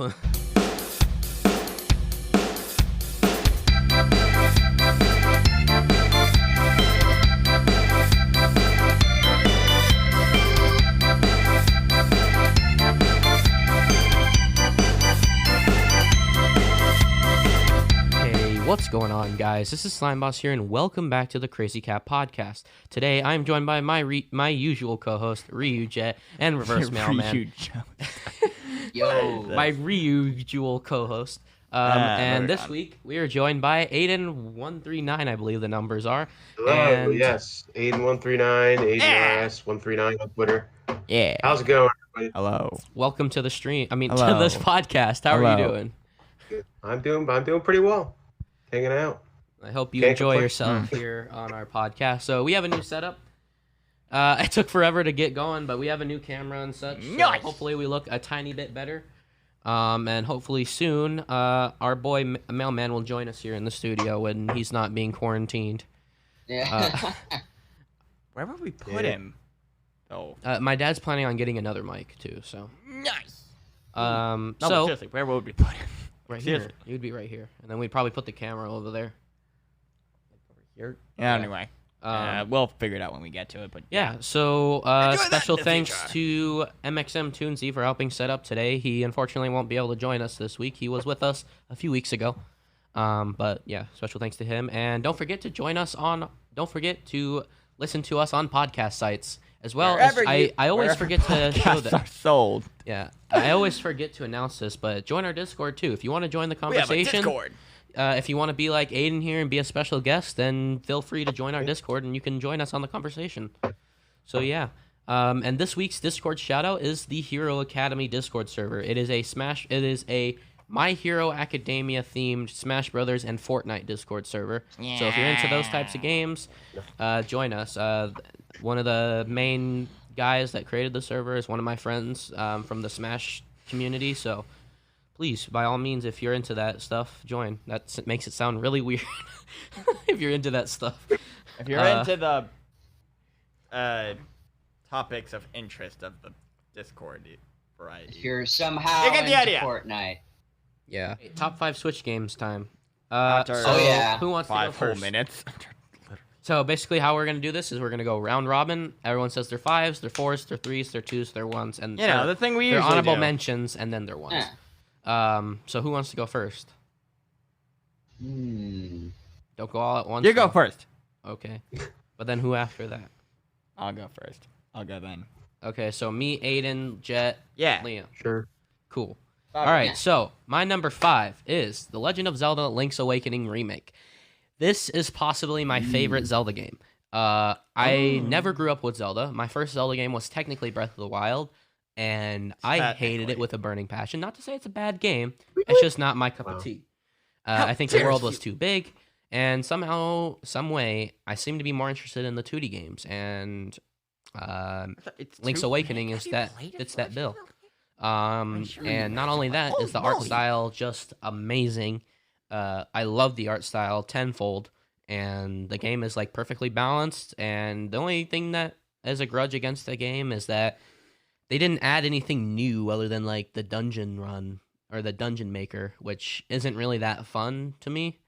What's going on, guys? This is Slimeboss here, and welcome back to the Crazy Cat Podcast. Today, I'm joined by my usual co-host, Ryujet, and Reverse Mailman. Yo, my usual co-host. And this week, we are joined by Aiden139, I believe the numbers are. Hello, and... yes, Aiden139, AIDRS139 on Twitter. Yeah. How's it going, everybody? Hello. Welcome to the stream. To this podcast. How are you doing? I'm doing pretty well. Hanging out. I hope you enjoy yourself here on our podcast. So we have a new setup. It took forever to get going, but we have a new camera and such. Nice. So hopefully we look a tiny bit better. And hopefully soon, our boy Mailman will join us here in the studio when he's not being quarantined. Yeah. Where would we put him? Oh. My dad's planning on getting another mic too. So. Nice. So seriously, where would we put him? Right here. He would be right here, and then we'd probably put the camera over there. Over here. Yeah. Anyway, we'll figure it out when we get to it. But yeah. So special thanks to MXM Toonsy for helping set up today. He unfortunately won't be able to join us this week. He was with us a few weeks ago. But yeah, special thanks to him, and don't forget to join us on. Don't forget to listen to us on podcast sites. As well as I always forget to show that. Are sold. Yeah, I always forget to announce this, but join our Discord too. If you want to join the conversation, we have a Discord. If you want to be like Aiden here and be a special guest, then feel free to join our Discord and you can join us on the conversation. So yeah, and this week's Discord shoutout is the Hero Academy Discord server. It is a My Hero Academia themed Smash Brothers and Fortnite Discord server. Yeah. So if you're into those types of games, join us. One of the main guys that created the server is one of my friends from the Smash community. So please, by all means, if you're into that stuff, join. That makes it sound really weird if you're into that stuff. If you're into the topics of interest of the Discord variety. If you're somehow you get the idea. Fortnite. Yeah. Top 5 Switch games time. Who wants to go 5 whole first? minutes. So basically how we're going to do this is we're going to go round robin. Everyone says their 5s, their 4s, their 3s, their 2s, their 1s, and the thing we their usually honorable do. mentions, and then their 1s. So who wants to go first? Don't go all at once. You go first. Okay. But then who after that? I'll go first. I'll go then. Okay, so me, Aiden, Jet, Liam. Sure. Cool. All right, so my number 5 is The Legend of Zelda Link's Awakening Remake. This is possibly my favorite Zelda game. I never grew up with Zelda. My first Zelda game was technically Breath of the Wild, and I hated it with a burning passion. Not to say it's a bad game. It's just not my cup of tea. I think the world was too big, and somehow, some way, I seem to be more interested in the 2D games, and Link's Awakening is that bill. And not only that, is the art style just amazing. I love the art style tenfold, and the game is like perfectly balanced, and the only thing that is a grudge against the game is that they didn't add anything new other than like the dungeon run or the dungeon maker, which isn't really that fun to me.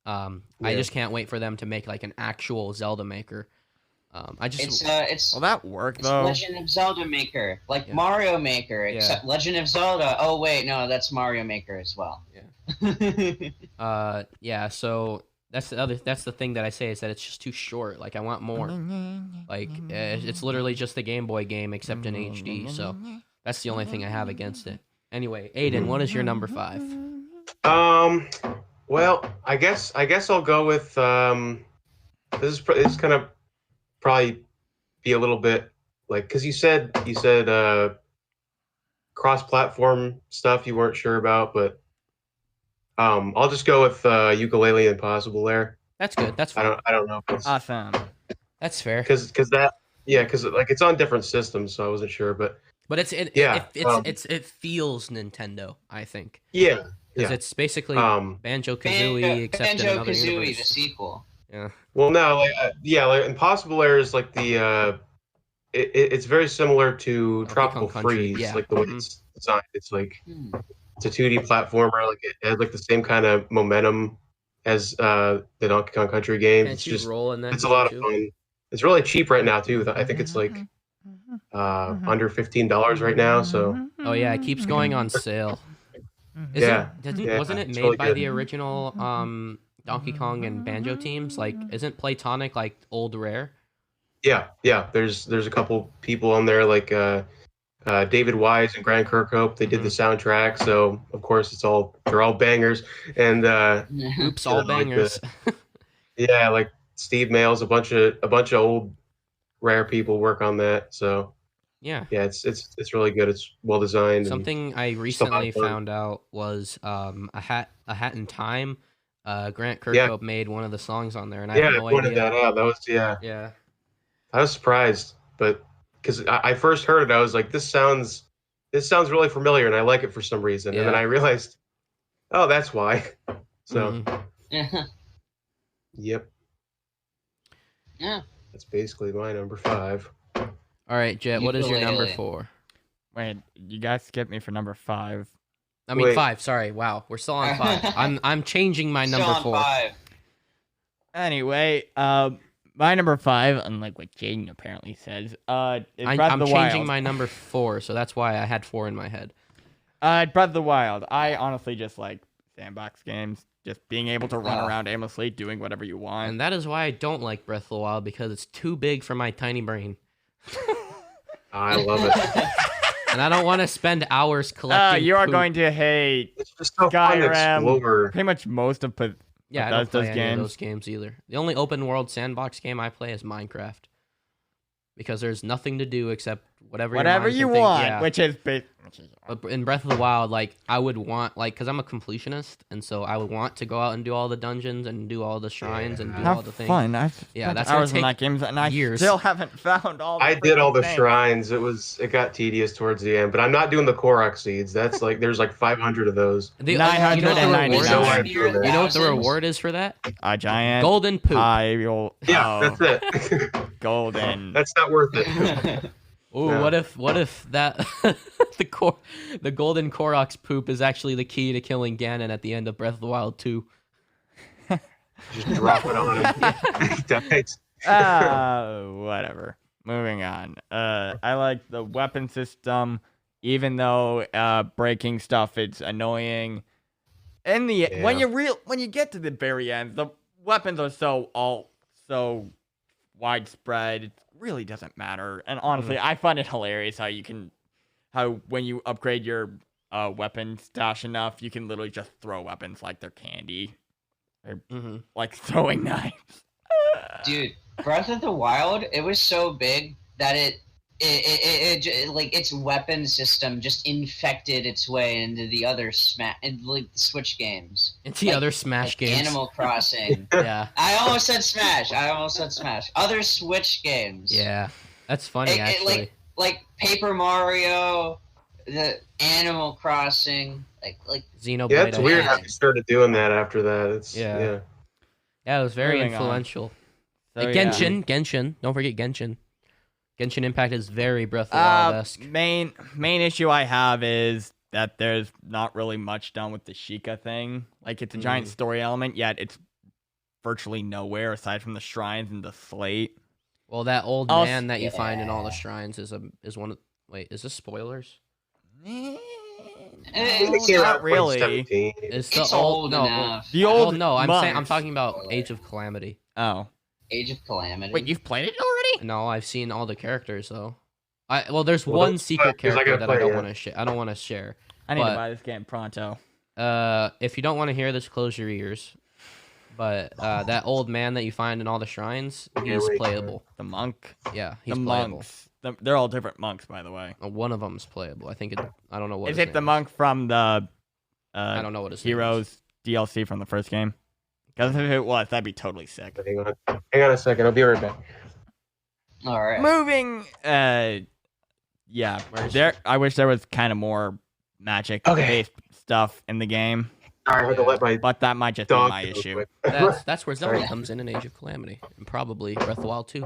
I just can't wait for them to make like an actual Zelda maker. It's will that work it's though? Legend of Zelda Maker, like Mario Maker, except Legend of Zelda. Oh wait, no, that's Mario Maker as well. Yeah. So that's the thing that I say is that it's just too short. Like I want more. Like it's literally just the Game Boy game except in HD. So that's the only thing I have against it. Anyway, Aiden, what is your number 5? Well, I guess I'll go with this is kind of probably be a little bit like because you said cross-platform stuff you weren't sure about, but I'll just go with Ukulele Impossible there. That's good. That's fine. I don't know if it's Awesome. That's fair. because like it's on different systems, so I wasn't sure, but it feels Nintendo, I think. Yeah. Because it's basically Banjo-Kazooie, except in another Banjo-Kazooie, universe. the sequel. Yeah. Well, no, like Impossible Air is like the it's very similar to Tropical Country, Freeze, yeah. like the way it's designed. It's like It's a 2D platformer. Like it has like the same kind of momentum as the Donkey Kong Country games. Can't It's you just roll in that it's a game lot of too? fun. It's really cheap right now too. I think it's like under $15 right now. So Oh yeah, it keeps going on sale. Wasn't it it's made really by good. the original Donkey Kong and Banjo teams? Like, isn't Playtonic like old Rare? Yeah. There's a couple people on there like David Wise and Grant Kirkhope. They did the soundtrack, so of course they're all bangers. And Oops, all bangers. like Steve Mails, a bunch of old Rare people work on that. So Yeah. it's really good. It's well designed. Something I recently found out was a hat in time. Grant Kirkhope made one of the songs on there, and I have no I pointed idea. that out. That was Yeah. I was surprised, but because I first heard it, I was like, this sounds really familiar, and I like it for some reason. And then I realized, oh, that's why. So, yep. Yeah. That's basically my number 5. All right, Jet, what is your number 4? Wait, you guys skipped me for number 5. I mean 5. Sorry. Wow, we're still on 5. I'm changing my number 4. 5. Anyway, my number 5, unlike what Jaden apparently says, is I'm Breath of the changing Wild. my number 4, so that's why I had 4 in my head. Breath of the Wild. I honestly just like sandbox games. Just being able to run around aimlessly, doing whatever you want. And that is why I don't like Breath of the Wild, because it's too big for my tiny brain. I love it. And I don't want to spend hours collecting you are poop. going to hate It's just so fun to explore. pretty much most of Yeah, I don't play those any of those games either. The only open world sandbox game I play is Minecraft, because there's nothing to do except whatever you want, which is But in Breath of the Wild, like I would want, like, because I'm a completionist, and so I would want to go out and do all the dungeons and do all the shrines and do all the things. Fun. I've spent that's gonna hours in that game, and I still haven't found all. I did all the shrines. It got tedious towards the end, but I'm not doing the Korok seeds. That's like there's like 500 of those. You know what the $999. reward is for that? A giant golden poop. That's it. Golden. That's not worth it. Ooh, No. what if that the golden Korok's poop is actually the key to killing Ganon at the end of Breath of the Wild 2? Just drop it on him. Dies. Whatever. Moving on. I like the weapon system, even though breaking stuff it's annoying. In the when you get to the very end, the weapons are so widespread. It really doesn't matter. And honestly, I find it hilarious how when you upgrade your weapon stash enough, you can literally just throw weapons like they're candy. Or like throwing knives. Dude, Breath of the Wild, it was so big that it like its weapon system just infected its way into the other Switch games. Into the other Smash games. Animal Crossing. Yeah. I almost said Smash. Other Switch games. Yeah. That's funny, actually. Like Paper Mario, the Animal Crossing, like Xenoblade. Yeah, it's weird how they started doing that after that. Yeah, it was very influential. So, like Genshin. Don't forget Genshin. Genshin Impact is very Breath of the Wild-esque. Main issue I have is that there's not really much done with the Sheikah thing. Like, it's a giant story element, yet it's virtually nowhere aside from the shrines and the slate. Well, that old man that you find in all the shrines is one of... Wait, is this spoilers? Not really. It's old enough. The old I'm talking about Age of Calamity. Oh. Age of Calamity. Wait, you've played it already? No, I've seen all the characters though. There's one secret character that I don't want to share. I don't want to share. I need to buy this game pronto. If you don't want to hear this, close your ears. But that old man that you find in all the shrines, he's playable. The monk. Yeah, he's playable. Monks. They're all different monks, by the way. One of them's playable. I think I don't know what. Is it the monk from the? I don't know what his Heroes DLC from the first game. Because if it was, that'd be totally sick. Hang on a second. I'll be right back. All right. Moving. Yeah. I wish there was kind of more magic-based stuff in the game. I had to let my but that might just be my issue. That's where Zelda comes in Age of Calamity, and probably Breath of the Wild 2.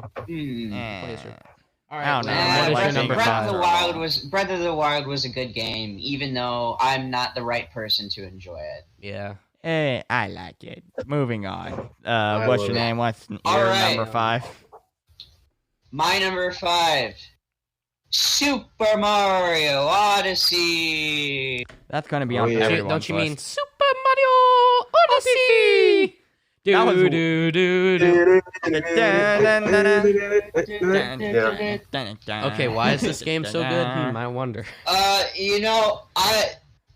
All I don't know. What is your number Breath five? of the Wild was a good game, even though I'm not the right person to enjoy it. Yeah. Hey, I like it. Moving on. I What's love your it. name? What's your Alright. number 5? My number 5, Super Mario Odyssey. That's gonna be Oh, on yeah. everyone's Don't you mean list. Super Mario Odyssey? That was- Do. Yeah. Okay, why is this game so good? I wonder.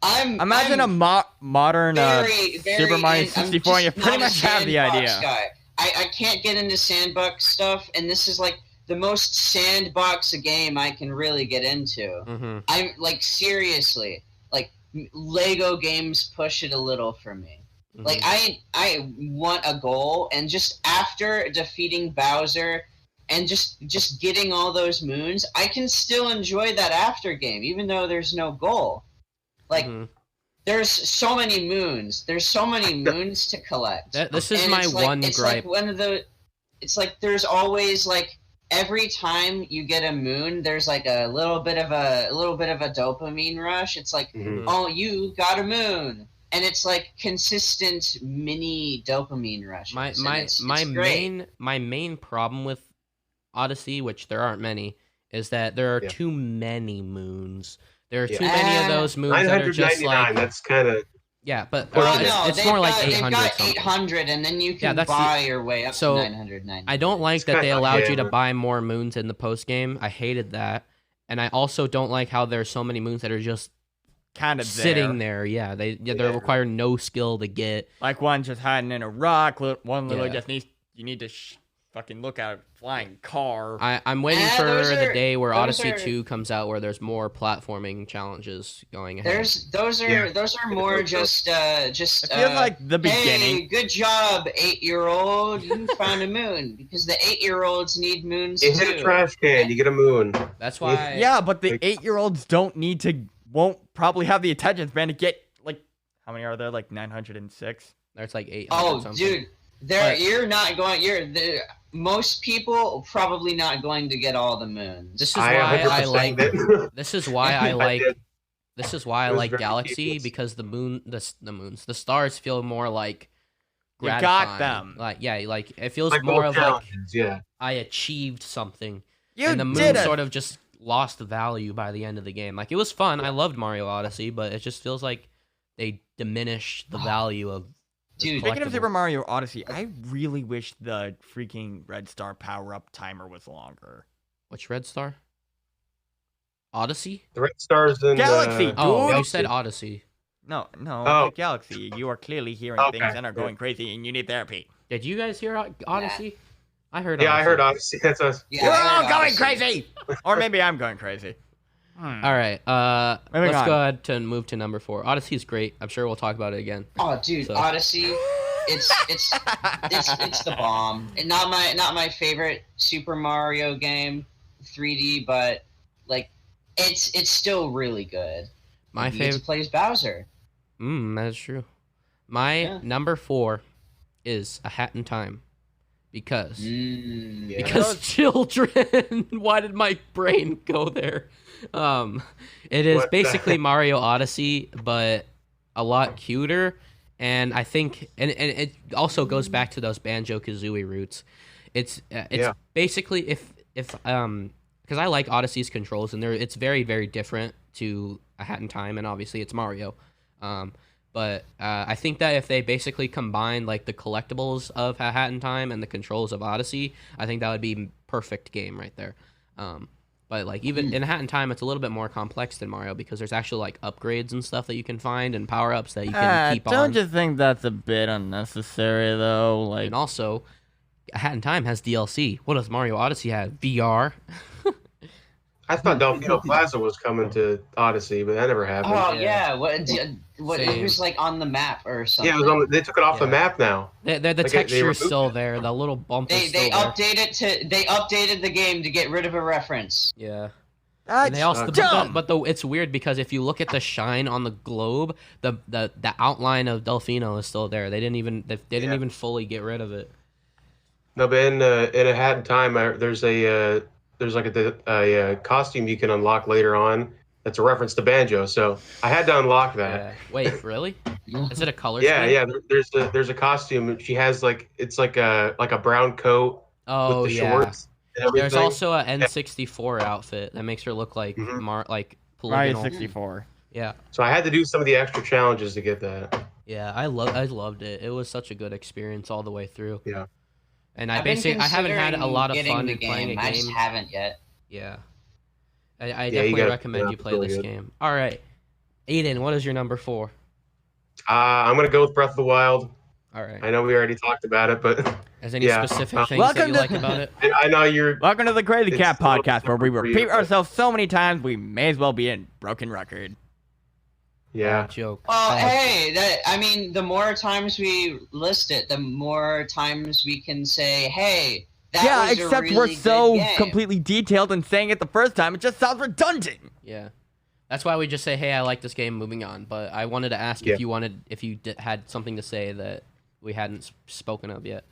I'm Imagine I'm a modern very Super Mario I'm 64, and you just pretty not a much have the sandbox idea. Guy. I can't get into sandbox stuff, and this is like the most sandbox game I can really get into. Mm-hmm. I'm like, seriously, like Lego games push it a little for me. Mm-hmm. Like I want a goal, and just after defeating Bowser and just getting all those moons, I can still enjoy that after game, even though there's no goal. Like, Mhm. there's so many moons. There's so many moons to collect. This is And my it's like, one it's gripe. Like one of the, it's like there's always like every time you get a moon, there's like a little bit of a dopamine rush. It's like, Mhm. oh, you got a moon, and it's like consistent mini dopamine rushes. My It's great. main problem with Odyssey, which there aren't many, is that there are Yeah. too many moons. There are Yeah. too many of those moons that are just 999. like That's kind of yeah, but Well, it's they've more like got- 800 They've got something. 800, and then you Yeah, can that's buy your way up so, to 999. I don't like It's that they kinda- allowed you to yeah. buy more moons in the post game. I hated that, and I also don't like how there's so many moons that are just Kind of sitting there. Yeah, they require no skill to get. Like one just hiding in a rock. One literally Yeah. just needs. You need to fucking look at a flying car. I'm waiting Yeah, for those the are- day where those Odyssey are- 2 comes out, where there's more platforming challenges going ahead. Those are more just It feels like the beginning. Hey, good job, 8-year-old. You found a moon, because the 8-year-olds need moons you too. hit a trash can, you get a moon. That's why. Yeah, but the Like- 8-year-olds won't probably have the attention span to get like how many are there? Like 906. There's like 800 Oh, something. dude, But- you're not going. Most people probably not going to get all the moons. This is why I 100% like. did. This is why I like. did. This is why I It was like very Galaxy, tedious. because the stars feel more like. You got gratifying. them. Like yeah, like it feels Like more more of like challenges, yeah. I achieved something, You and the moon did it. sort of just lost value by the end of the game. Like it was fun. I loved Mario Odyssey, but it just feels like they diminished the value of. this Dude, Speaking of collectible. Super Mario Odyssey, I really wish the freaking Red Star power-up timer was longer. Which Red Star? Odyssey? The red stars in Galaxy, Oh, you Galaxy. said Odyssey. No, Oh. like Galaxy. You are clearly hearing Okay, things and are yeah. going crazy, and you need therapy. Did you guys hear Odyssey? I heard. Yeah, I heard Odyssey. Odyssey. That's us. Yeah, You're I all heard going Odyssey. crazy, or maybe I'm going crazy. All right. Moving Let's on. go ahead to move to number 4. Odyssey is great. I'm sure we'll talk about it again. Oh, dude, So- Odyssey. It's the bomb. And not my favorite Super Mario game, 3D, but like it's still really good. My You get to favorite. play as Bowser. That's true. My Yeah. number 4 is A Hat in Time, because Mm. Yeah. because children. Why did my brain go there? It is What the basically heck? Mario Odyssey, but a lot cuter. And I think, and it also goes back to those Banjo-Kazooie roots. It's Yeah. basically if because I like Odyssey's controls, and it's very very different to A Hat in Time, and obviously it's Mario. But I think that if they basically combine like the collectibles of A Hat in Time and the controls of Odyssey, I think that would be perfect game right there. But like even in A Hat in Time, it's a little bit more complex than Mario, because there's actually like upgrades and stuff that you can find and power ups that you can keep don't on. you think that's a bit unnecessary though? Like, And also, A Hat in Time has DLC. What does Mario Odyssey have? VR. I thought Delfino Plaza was coming to Odyssey, but that never happened. Oh Yeah. yeah, what it Same. was like on the map or something. Yeah, it was on. They took it off the Yeah. map now. The Like, they texture's removed still it. there. The little bump is They still there. they updated the game to get rid of a reference. Yeah. that's And they also, dumb. but it's weird because if you look at the shine on the globe, the outline of Delfino is still there. They didn't Yeah. even fully get rid of it. No, but in A Hat in Time, there's a there's like a costume you can unlock later on. That's a reference to Banjo, so I had to unlock that. Yeah. Wait, really? Is it a color Yeah, scheme? yeah. There's a costume. She has it's like a brown coat Oh, with the yeah. shorts and everything. There's also a N64 outfit that makes her look like Mhm. like Mario polygonal. 64. Yeah. So I had to do some of the extra challenges to get that. Yeah, I loved it. It was such a good experience all the way through. Yeah. And I've been I haven't had a considering lot of getting fun the playing a I just game. haven't yet. Yeah. I Yeah, you definitely gotta- recommend yeah, you play really this good. game. All right. Aiden, what is your number 4? I'm gonna go with Breath of the Wild. All right. I know we already talked about it, but Is any yeah. specific things that Welcome you to- like about it? I know you're. Welcome to the Crazy It's Cat a little podcast, where we different for you, repeat but- ourselves so many times we may as well be in broken record. Yeah. Joke. Well, Bad. hey, I mean, the more times we list it, the more times we can say, hey, that Yeah, was a except really we're good so game. completely detailed and saying it the first time, it just sounds redundant. Yeah. That's why we just say, "Hey, I like this game." Moving on. But I wanted to ask Yeah. if you had something to say that we hadn't spoken of yet.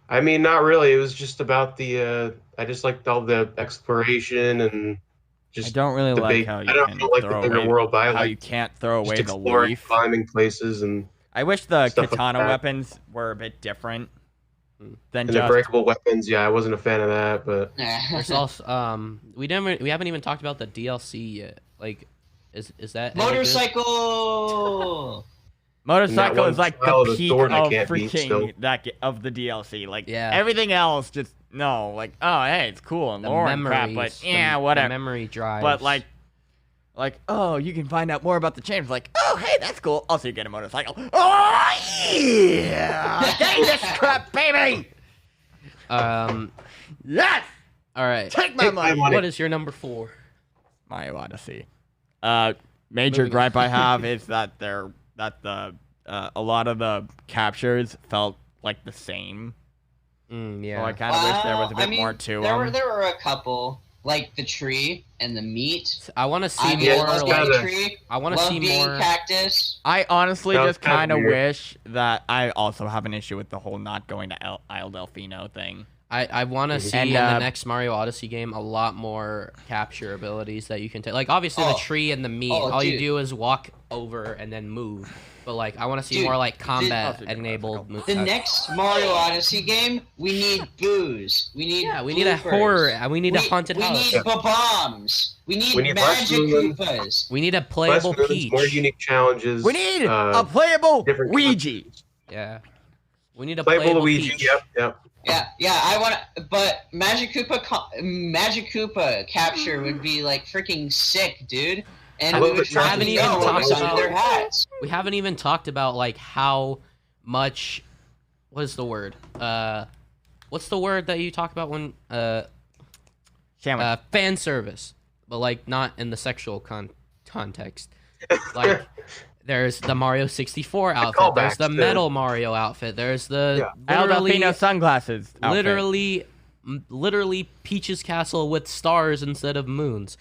I mean, not really. It was just about the. I just liked all the exploration and I just don't really the like big. how you I don't can like the throw bigger away world, but I how you like can't throw just away the exploring, leaf. climbing places, and I wish the stuff like katana that. weapons were a bit different than the just. breakable weapons. Yeah, I wasn't a fan of that, but There's also we haven't even talked about the DLC yet. Like, is that any good? Motorcycle! Motorcycle one is like style of the the peak sword I of can't beat still. freaking of the DLC. Like Yeah. everything else, just no. Like oh hey, it's cool and The lore and crap, memories, but yeah, the whatever. memory drives. But like oh, you can find out more about the change. Like oh hey, that's cool. Also, you get a motorcycle. Oh yeah, dang this crap, baby. Yes, all right. take my Take my money. money. What is your number 4? Mario Odyssey. Major Moving gripe I have is that a lot of the captures felt like the same. Yeah. So I kind of wish there was a bit more to them. There were a couple, like the tree and the meat. I want to see I mean, Yeah, more. love it's Like, kinda- the tree. I want to love see being more. cactus. I honestly That was just kinda kind of weird. wish that I also have an issue with the whole not going to Isle Delfino thing. I want to see And, in the next Mario Odyssey game a lot more capture abilities that you can take. Like obviously the Oh. tree and the meat, Oh, all you dude. do is walk over and then move. But like I want to see Dude, more like Oh, combat so you can enabled. The next Mario Odyssey game, we need booze. We need we need a bloopers. horror. We need a haunted we house. need bombs. We need We need magic Mushroom. Koopas. We need a less playable moons, Peach. more unique challenges. We need uh, a playable different Ouija. Yeah. We need a playable Luigi. Peach. Yep. Yeah. I want to, but Magic Koopa capture would be like freaking sick, dude. And I we love would the try haven't to even know talked what's under about- their hats. We haven't even talked about like how much. What is the word? What's the word that you talk about when Sandwich. fan service, but like not in the sexual context. Like there's the Mario 64 outfit, there's callbacks the to- Metal Mario outfit, there's the Isle literally, Delfino sunglasses. outfit. literally Peach's Castle with stars instead of moons.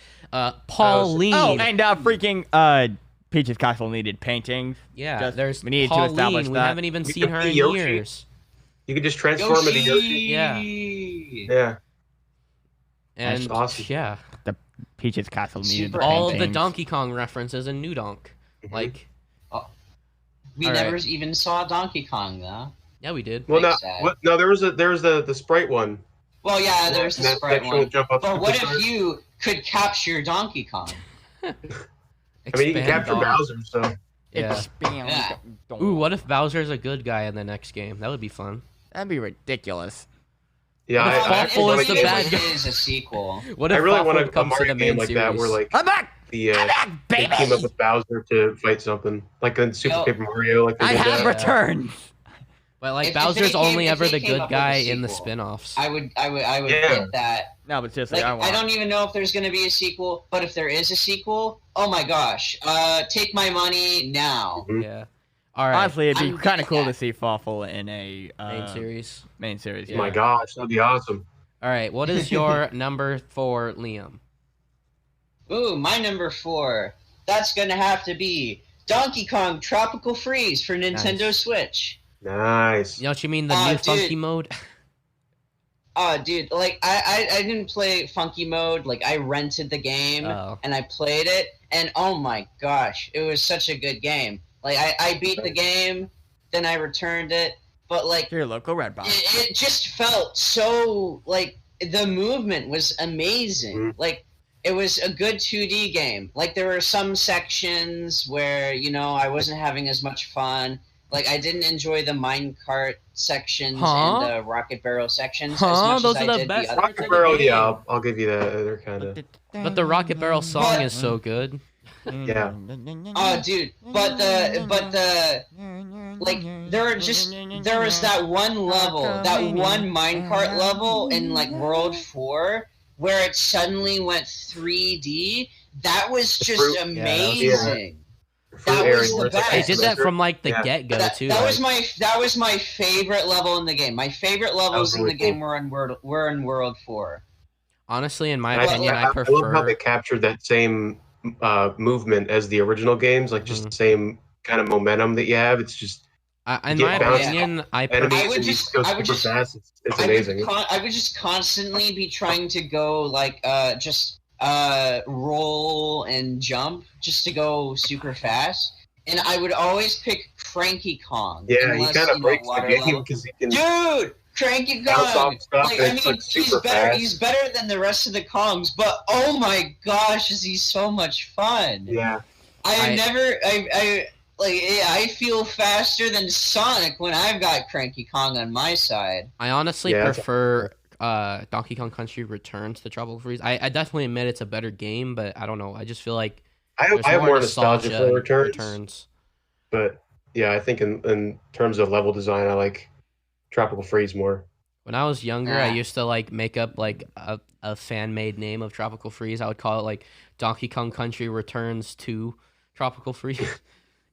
Pauline. Oh, and freaking Peach's Castle needed paintings. yeah, just- there's we needed to Pauline. establish We that. haven't even You seen can her be in Yoshi. years. You can just transform into Yoshi. Yeah. Yeah. And That's awesome. yeah, The Peach's Castle needed Super the all of the paintings. Donkey Kong references in New Donk. Mhm. Like, We All never right. even saw Donkey Kong though. yeah, we did. Well, no, Sad. no, there was the Sprite one. Well, yeah, there's the That sprite section will one. jump up But what superstars. if you could capture Donkey Kong? I mean, you can Expand capture Donk. Bowser, so Yeah. Expand. Yeah. Ooh, what if Bowser's a good guy in the next game? That would be fun. That'd be ridiculous. yeah. What if I Thoughtful wanna is the get, bad like, guy? It is a sequel. What I if really want Thoughtful a comes to Mario the main game like series? that, where like I'm back. the I'm back, they baby. team up with Bowser to fight something, like in Super Yo, Paper Mario. Like they I did have that. returned. But like If Bowser's they only came- if ever they the came good up with a guy in the sequel, spin-offs. I would Yeah. get that. No, but seriously, Like, I don't even know if there's gonna be a sequel, but if there is a sequel, oh my gosh, take my money now. Mhm. Yeah. All right. Honestly, it'd be I'm kind of cool that. to see Fawful in a main series. Main series. Oh Yeah. my gosh, that'd be awesome. All right. What is your number 4, Liam? Ooh, my number 4. That's gonna have to be Donkey Kong Tropical Freeze for Nintendo Nice. Switch. Nice. You know what you mean? The Oh, new dude. funky mode. Oh, dude, like I didn't play funky mode. Like I rented the game Oh. and I played it, and oh my gosh, it was such a good game. Like I beat the game, then I returned it, but like To your local Red Box. it just felt so like the movement was amazing. Mhm. Like it was a good 2D game. Like there were some sections where I wasn't having as much fun. Like I didn't enjoy the minecart sections Huh? and the rocket barrel sections as Huh? much Those as are I the did best the other. parts Rocket of the Barrel, game. yeah, I'll give you that. They're kind of. But the Rocket Barrel song is so good. Yeah. Oh, dude, but the like there was that one level, that one minecart level in like World 4 where it suddenly went 3D. That was just fruit- amazing. Fruit That area was the where it's like best. They did that from like the Yeah. get-go That, too. that like- was my favorite level in the game. My favorite levels in really the game cool. were in World 4. honestly, in my And opinion, I love how prefer. they captured that same movement as the original games, like just the same kind of momentum that you have. It's just In get my bounced opinion, I enemies prefer. would and you just- go I would super just- fast. It's amazing. I would just constantly be trying to go like just roll and jump just to go super fast, and I would always pick Cranky Kong. Yeah, he unless, kind of breaks the water game level. because he can. Dude, Cranky Bounce Kong. off stuff Like, and I it's, mean, like, super he's better. fast. He's better than the rest of the Kongs, but oh my gosh, is he so much fun? Yeah, I feel faster than Sonic when I've got Cranky Kong on my side. I honestly Yeah, that's- prefer Donkey Kong Country Returns to Tropical Freeze. I definitely admit it's a better game, but I don't know. I just feel like I there's have more nostalgia nostalgia for in returns, but yeah, I think in terms of level design, I like Tropical Freeze more. When I was younger, I Ah. used to like make up like a fan made name of Tropical Freeze. I would call it like Donkey Kong Country Returns to Tropical Freeze.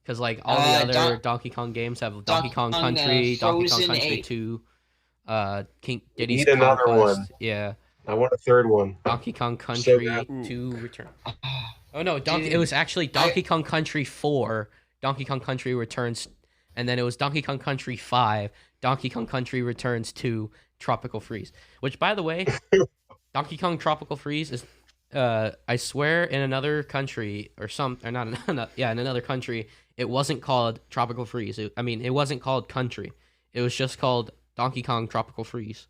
Because like all the other Donkey Kong games have Donkey Kong Country, Donkey Kong Frozen Country 8. 2, Diddy's need another Conquest. one. Yeah, I want a third one. Donkey Kong So Country good. 2 Return. Oh no, it Dude, was actually Donkey Kong Country 4, Donkey Kong Country Returns, and then it was Donkey Kong Country 5, Donkey Kong Country Returns 2, Tropical Freeze. Which, by the way, Donkey Kong Tropical Freeze is, I swear, in another country in another country, it wasn't called Tropical Freeze. It wasn't called Country. It was just called Donkey Kong Tropical Freeze.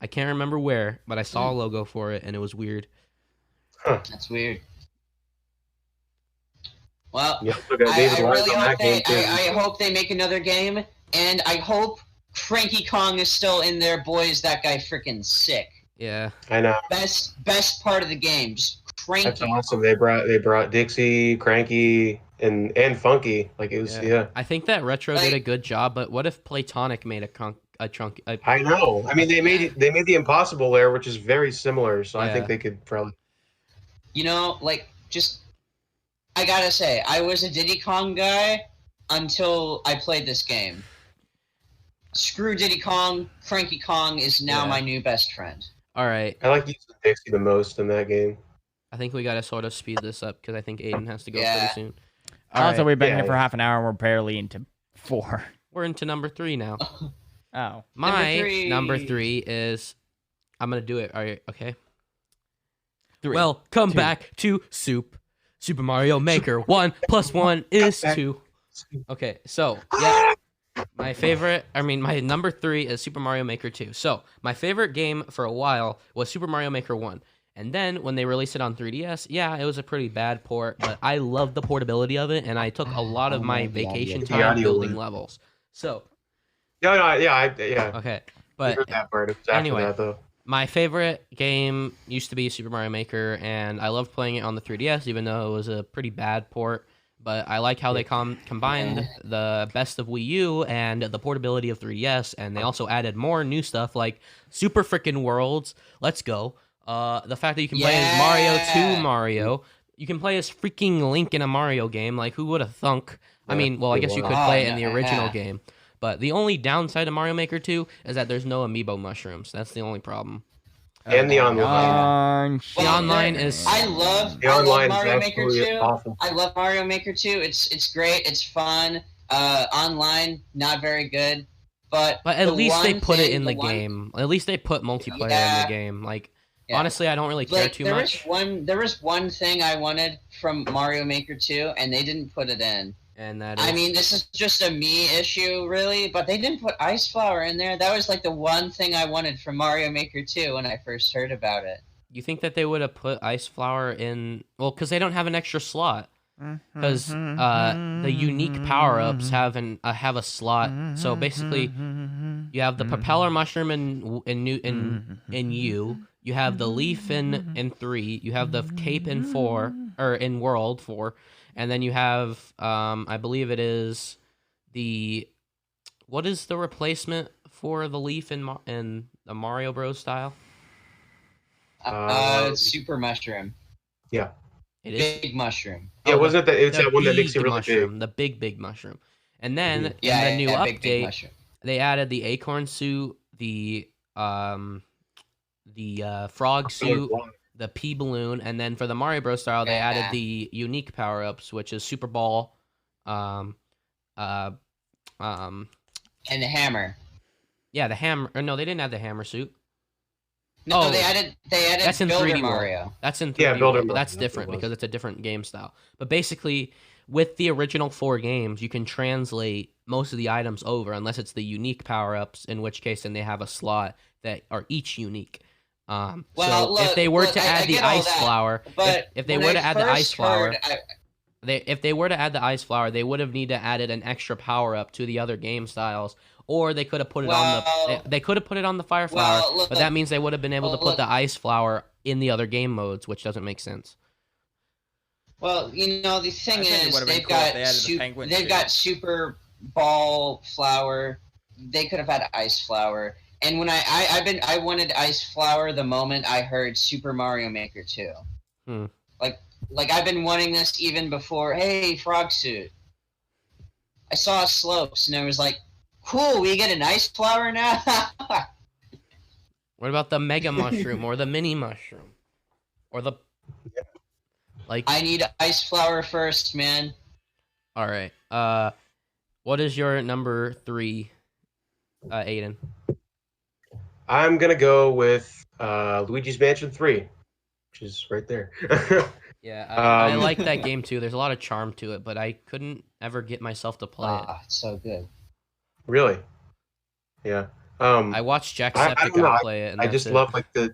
I can't remember where, but I saw a logo for it, and it was weird. That's weird. Well, You also got I David Wise really on hope that game too. I hope they make another game, and I hope Cranky Kong is still in there. Boy, is that guy freaking sick! Yeah. I know. Best part of the game, just Cranky. That's awesome. They brought Dixie, Cranky, and Funky. Like it was, yeah. I think that Retro did a good job, but what if Platonic made I know. I mean, they made the Impossible there, which is very similar. So I Yeah. think they could probably. I gotta say, I was a Diddy Kong guy until I played this game. Screw Diddy Kong. Cranky Kong is now Yeah. my new best friend. All right. I like using Dixie the most in that game. I think we got to sort of speed this up because I think Aiden has to go Yeah. pretty soon. All Also, right. we've been Yeah, here for yeah. half an hour and we're barely into 4. We're into number 3 now. Oh. My number three is, I'm going to do it. All right. Okay. 3. Welcome 2. back to Super Mario Maker. 1 + 1 is 2. Okay, so yeah, my number 3 is Super Mario Maker 2. So my favorite game for a while was Super Mario Maker 1. And then when they released it on 3DS, yeah, it was a pretty bad port, but I loved the portability of it, and I took a lot of my vacation The time audio building one. levels. So, Yeah. okay. I But heard that part. It was after anyway. that, though. my favorite game used to be Super Mario Maker, and I loved playing it on the 3DS, even though it was a pretty bad port. But I like how they combined the best of Wii U and the portability of 3DS, and they also added more new stuff like Super Frickin' Worlds. Let's go. The fact that you can play as Mario 2 Mario. You can play as freaking Link in a Mario game. Like, who would have thunk? I mean, well, I guess you could play it in the original game. But the only downside of Mario Maker 2 is that there's no amiibo mushrooms. That's the only problem. And the online. The online is... I love online is Mario Maker absolutely 2. awful. I love Mario Maker 2. It's great. It's fun. Online, not very good. But at the least they one put it thing- in the one- game. At least they put multiplayer in Yeah. the game. Like, Yeah. honestly, I don't really care Like, too there much. there was one thing I wanted from Mario Maker 2, and they didn't put it in. And that is... I mean, this is just a me issue, really, but they didn't put Ice Flower in there. That was like the one thing I wanted from Mario Maker 2 when I first heard about it. You think that they would have put Ice Flower in... Well, because they don't have an extra slot. Because the unique power-ups have a slot. So basically, you have the propeller mushroom in U. You have the leaf in 3. You have the cape in 4, or in World 4. And then you have, I believe it is the... What is the replacement for the leaf in the Mario Bros. Style? Super Mushroom. Yeah. It is? Big Mushroom. Yeah, wasn't that? It's the that one that makes you big really mushroom, big. The big mushroom. And then Yeah, in the new big update, mushroom. they added the acorn suit, the frog suit, the pea balloon, and then for the Mario Bros. Style, they added the unique power-ups, which is Super Ball, And the hammer. yeah, the hammer. Or no, they didn't add the hammer suit. No, Oh, they added that's in Builder 3D World. Mario. That's in 3D Yeah, Builder World, but Mario, that's that's different what it was. because it's a different game style. But basically, with the original 4 games, you can translate most of the items over, unless it's the unique power-ups, in which case then they have a slot that are each unique. Well, So look, if they were look, to I add the get all ice that, flower, But if they when were I to add the ice first flower, heard- if they were to add the ice flower, they would have needed to added an extra power up to the other game styles, or they could have put it on Well- the they could have put it on the fire flower, Well, look, but that means they would have been able to put look. the ice flower in the other game modes, which doesn't make sense. Well, you know, the thing I think it is, would've been they've cool if got they added the penguin they've too. got Super Ball Flower. They could have had Ice Flower. And when I wanted Ice Flower the moment I heard Super Mario Maker 2. Hmm. Like I've been wanting this even before. Hey, Frog Suit. I saw Slopes and I was like, cool, we get an Ice Flower now. What about the mega mushroom or the mini mushroom, or the like? I need Ice Flower first, man. All right. What is your number 3, Aiden? I'm gonna go with Luigi's Mansion 3, which is right there. Yeah, I Um, like that game too. There's a lot of charm to it, but I couldn't ever get myself to play it. It's so good. Really? Yeah. I watched I don't know, Jacksepticeye play it, and I that's just it. love like the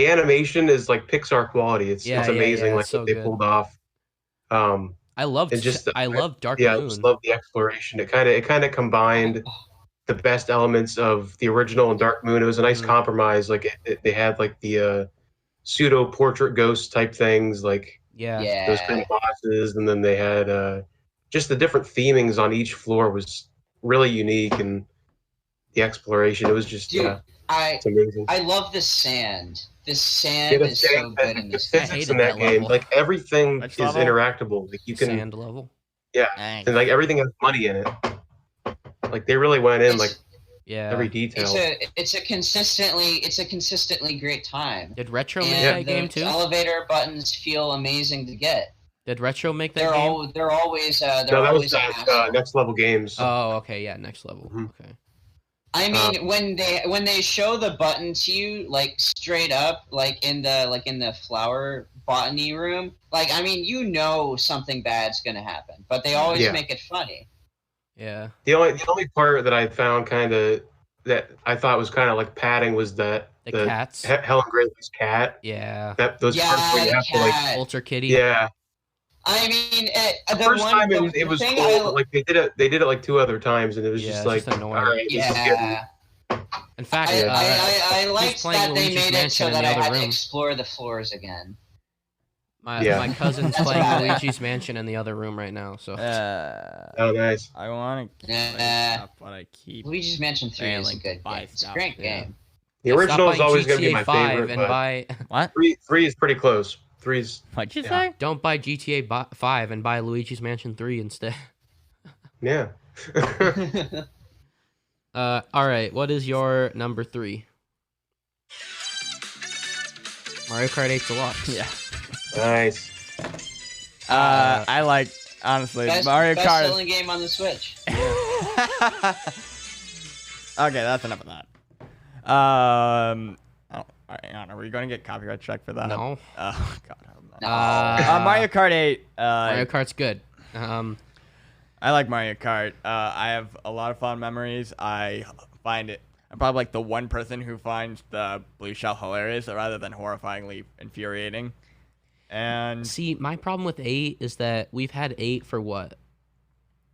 animation is like Pixar quality. It's Yeah, amazing, it's like so what they good. pulled off. I loved and just I loved Dark Yeah, I Moon. just love the exploration. It kind of combined the best elements of the original and Dark Moon. It was a nice Mhm. compromise. Like they had like the pseudo portrait ghost type things, like Yeah. those kind of bosses, and then they had just the different themings on each floor was really unique, and the exploration. It was just Dude, it's amazing. I love the sand. The Yeah, sand the is so good in the this I game. physics hated in that that game, level. like everything Which is level? interactable. Like you can, Sand level. yeah, Nice. and like everything has money in it. Like they really went in It's- like Yeah. every detail. It's a consistently great time. Did Retro And make that the game too? elevator buttons feel amazing to get. Did Retro make that They're game? they're always No, that always was a hassle. Next Level Games. Oh, okay, yeah, next level. Mhm. Okay. I mean, when they show the button to you, like straight up, like in the flower botany room, like I mean, you know something bad's gonna happen, but they always Yeah. make it funny. Yeah. The only part that I found kind of that I thought was kind of like padding was that The cats. Helen Gravely's cat. Yeah. That those parts where you Yeah, have to like cat. Ultra Kitty. yeah. I mean, The first time it was thing cool, but like they did it like 2 other times, and it was Yeah, just it's like just annoying. all right, this is getting- Yeah, In fact, I liked playing that they Luigi's made it Mansion so in that the I other had to room. explore the floors again. Yeah. my cousin's That's playing about it. Luigi's Mansion in the other room right now. So Oh, nice. I want to keep Yeah. stuff, but I keep. Luigi's Mansion 3 is a Failing good buy game. It's a stuff, great yeah. game. The Stop original is buying always going to be my GTA 5 favorite, and but buy. What? three is pretty close. Three's What'd you Yeah. say? Don't buy GTA 5 and buy Luigi's Mansion 3 instead. yeah. All right, what is your number 3? Mario Kart 8 Deluxe. Yeah. Nice. I like honestly Mario Kart. Best-selling game on the Switch. Okay, that's enough of that. Are we going to get copyright check for that? No. Oh God. I hope not. No. Mario Kart 8. Mario Kart's good. I like Mario Kart. I have a lot of fond memories. I find it. I'm probably like the one person who finds the blue shell hilarious rather than horrifyingly infuriating. And See, my problem with 8 is that we've had 8 for what?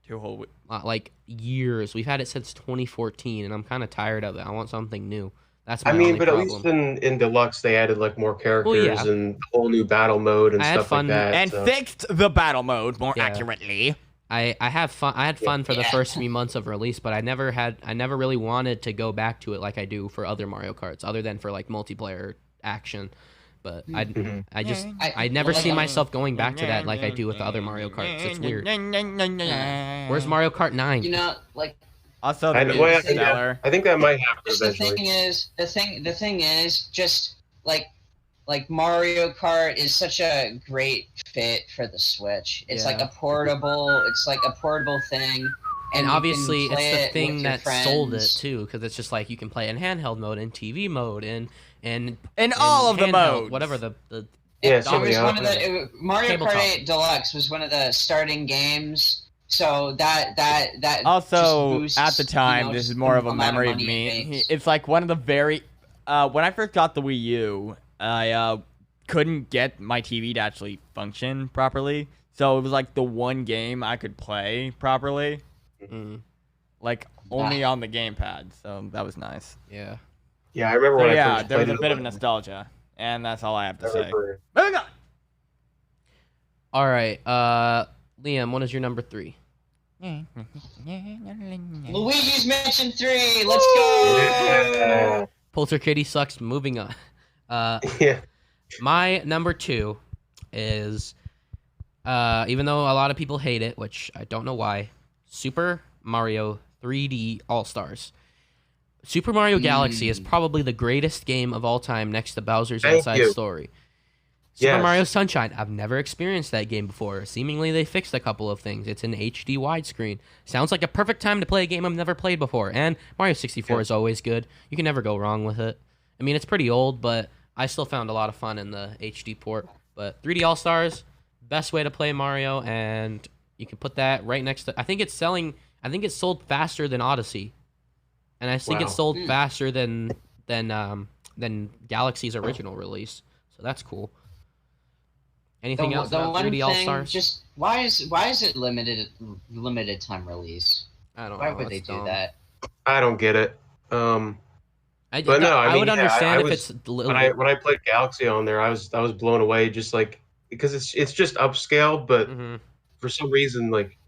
2 whole weeks. Like years. We've had it since 2014, and I'm kind of tired of it. I want something new. That's my I mean, only but problem. at least in Deluxe they added like more characters and a whole new battle mode and I had stuff fun- like that. And so. fixed the battle mode more Yeah. accurately. I have fun. I had fun for the Yeah. first few months of release, but I never really wanted to go back to it like I do for other Mario Karts, other than for like multiplayer action. But I never see myself going back to that like I do with the other Mario Karts. It's weird. Where's Mario Kart 9? You know, like Also, I, the well, music stellar. I think that might happen just the eventually. thing is just like Mario Kart is such a great fit for the Switch. It's like Yeah. a portable thing. And you obviously, can play it's the it thing with your that sold it friends. too, because it's just like you can play in handheld mode, and TV mode, and In all of the handheld, modes. whatever the Yeah, It so was yeah. one of Mario Tabletop. Kart 8 Deluxe was one of the starting games. So that Also, just boosts, at the time, you know, this just is more of the a amount memory of money it me. makes. It's like one of the very. When I first got the Wii U, I couldn't get my TV to actually function properly. So it was like the one game I could play properly, like only on the gamepad. So that was nice. yeah. Yeah, I remember So when I yeah, first there was played a bit of it. nostalgia, and that's all I have I to say. remember- Moving on. All right, Liam, what is your number 3? Luigi's Mansion 3. Let's go. Yeah. Polter Kitty sucks. Moving on. Yeah. My number 2 is, even though a lot of people hate it, which I don't know why, Super Mario 3D All-Stars. Super Mario Galaxy is probably the greatest game of all time next to Bowser's Thank Inside you. Story. Super Yes. Mario Sunshine. I've never experienced that game before. Seemingly they fixed a couple of things. It's an HD widescreen. Sounds like a perfect time to play a game I've never played before. And Mario 64 is always good. You can never go wrong with it. I mean, it's pretty old, but I still found a lot of fun in the HD port. But 3D All-Stars, best way to play Mario, and you can put that right next to... I think it's sold faster than Odyssey. And I think it's Wow. sold faster than Galaxy's original release. So that's cool. Anything else about 3D All-Stars? Just why is it limited time release? I don't know. Why would they that's do dumb. that? I don't get it. But no, I would mean, yeah, understand I if was- it's when I played Galaxy on there, I was blown away, just like because it's just upscaled, but Mhm. for some reason, like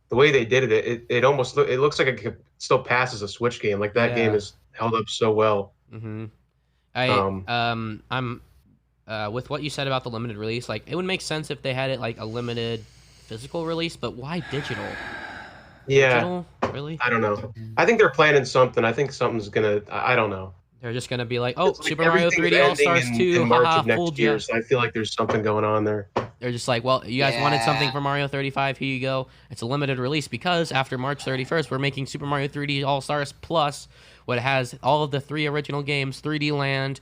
the way they did it almost it looks like it still passes a Switch game. Like that game Yeah. is held up so well. I'm with what you said about the limited release. Like, it would make sense if they had it like a limited physical release, but why digital? Yeah, Digital? Really? I don't know. I think they're planning something. I think something's gonna. I don't know. They're just gonna be like, oh, It's like Super Mario everything's 3D All Stars ending 2, in March haha, of next fooled year, ya. so I feel like there's something going on there. They're just like, well, you guys wanted something Yeah. for Mario 35, here you go. It's a limited release because after March 31st, we're making Super Mario 3D All Stars Plus, what has all of the 3 original games, 3D Land,